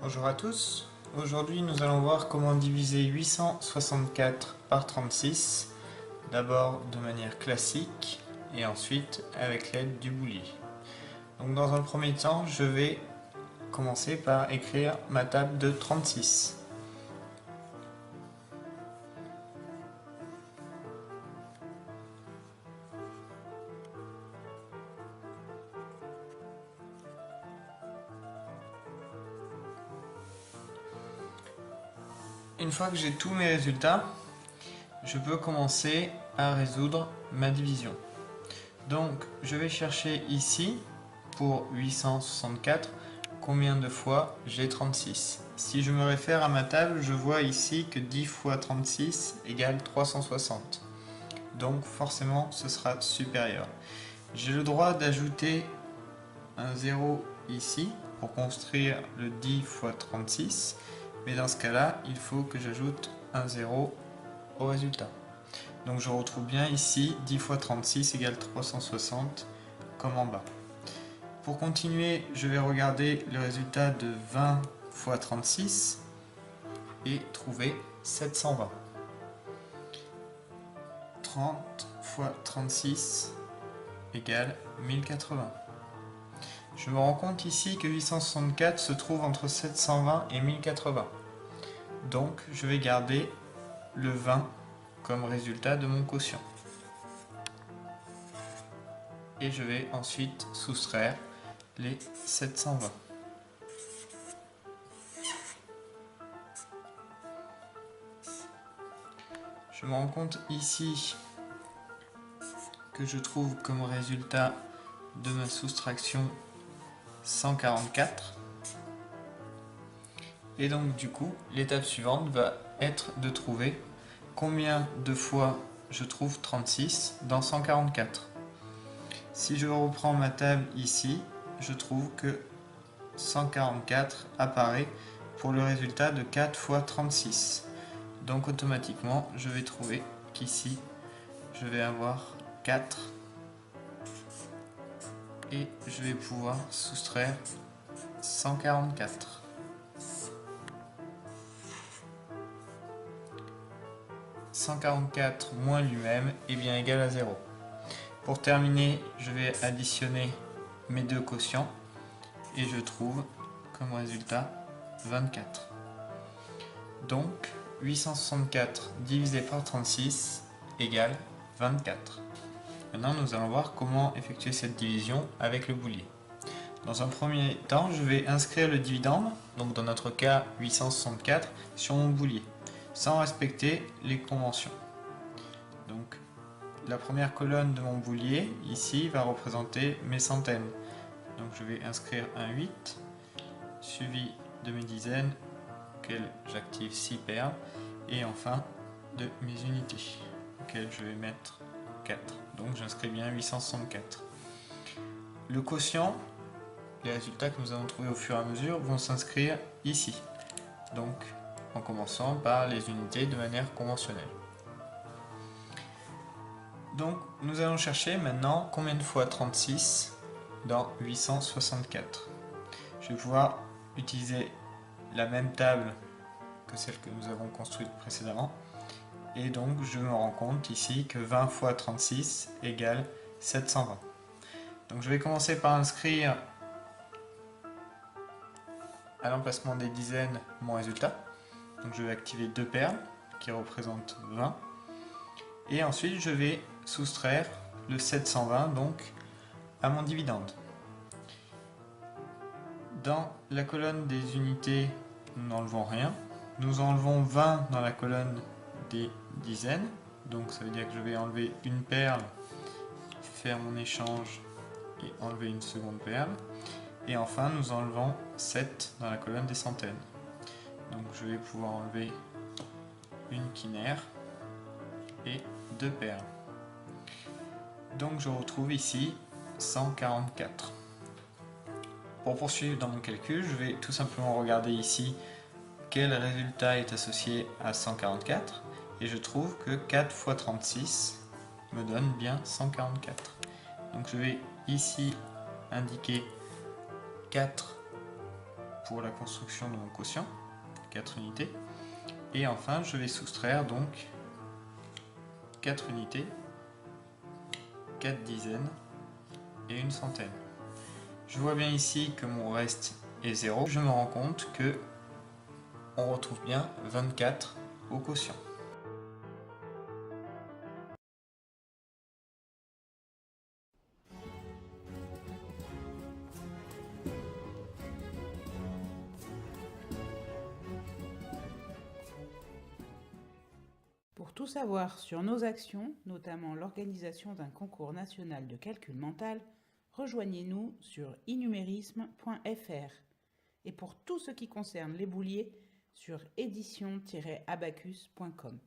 Bonjour à tous, aujourd'hui nous allons voir comment diviser 864 par 36, d'abord de manière classique et ensuite avec l'aide du boulier. Donc dans un premier temps, je vais commencer par écrire ma table de 36. Une fois que j'ai tous mes résultats, je peux commencer à résoudre ma division. Donc je vais chercher ici, pour 864, combien de fois j'ai 36. Si je me réfère à ma table, je vois ici que 10 fois 36 égale 360. Donc forcément ce sera supérieur. J'ai le droit d'ajouter un 0 ici pour construire le 10 fois 36, mais dans ce cas-là, il faut que j'ajoute un 0 au résultat. Donc je retrouve bien ici 10 fois 36 égale 360 comme en bas. Pour continuer, je vais regarder le résultat de 20 fois 36 et trouver 720. 30 fois 36 égale 1080. Je me rends compte ici que 864 se trouve entre 720 et 1080. Donc je vais garder le 20 comme résultat de mon quotient. Et je vais ensuite soustraire les 720. Je me rends compte ici que je trouve comme résultat de ma soustraction 144. Et donc du coup, l'étape suivante va être de trouver combien de fois je trouve 36 dans 144. Si je reprends ma table ici, je trouve que 144 apparaît pour le résultat de 4 fois 36. Donc automatiquement, je vais trouver qu'ici, je vais avoir 4 et je vais pouvoir soustraire 144. 144 moins lui-même est bien égal à 0. Pour terminer, je vais additionner mes deux quotients et je trouve comme résultat 24. Donc 864 divisé par 36 égale 24. Maintenant, nous allons voir comment effectuer cette division avec le boulier. Dans un premier temps, je vais inscrire le dividende, donc dans notre cas 864, sur mon boulier, sans respecter les conventions. Donc, la première colonne de mon boulier, ici, va représenter mes centaines. Donc je vais inscrire un 8, suivi de mes dizaines, auxquelles j'active 6 perles, et enfin de mes unités, auxquelles je vais mettre 4. Donc j'inscris bien 864. Le quotient, les résultats que nous allons trouver au fur et à mesure, vont s'inscrire ici. Donc en commençant par les unités de manière conventionnelle. Donc nous allons chercher maintenant combien de fois 36 dans 864. Je vais pouvoir utiliser la même table que celle que nous avons construite précédemment. Et donc je me rends compte ici que 20 fois 36 égale 720. Donc je vais commencer par inscrire à l'emplacement des dizaines mon résultat. Donc je vais activer 2 perles qui représentent 20. Et ensuite je vais soustraire le 720 donc à mon dividende. Dans la colonne des unités, nous n'enlevons rien. Nous enlevons 20 dans la colonne des dizaines. Donc ça veut dire que je vais enlever une perle, faire mon échange et enlever une seconde perle. Et enfin nous enlevons 7 dans la colonne des centaines. Donc je vais pouvoir enlever une quinaire et 2 perles. Donc je retrouve ici 144. Pour poursuivre dans mon calcul, je vais tout simplement regarder ici quel résultat est associé à 144 et je trouve que 4 fois 36 me donne bien 144. Donc je vais ici indiquer 4 pour la construction de mon quotient, 4 unités. Et enfin, je vais soustraire donc 4 unités, 4 dizaines et une centaine. Je vois bien ici que mon reste est 0. Je me rends compte que on retrouve bien 24 au quotient. Pour tout savoir sur nos actions, notamment l'organisation d'un concours national de calcul mental, rejoignez-nous sur inumérisme.fr et pour tout ce qui concerne les bouliers sur édition-abacus.com.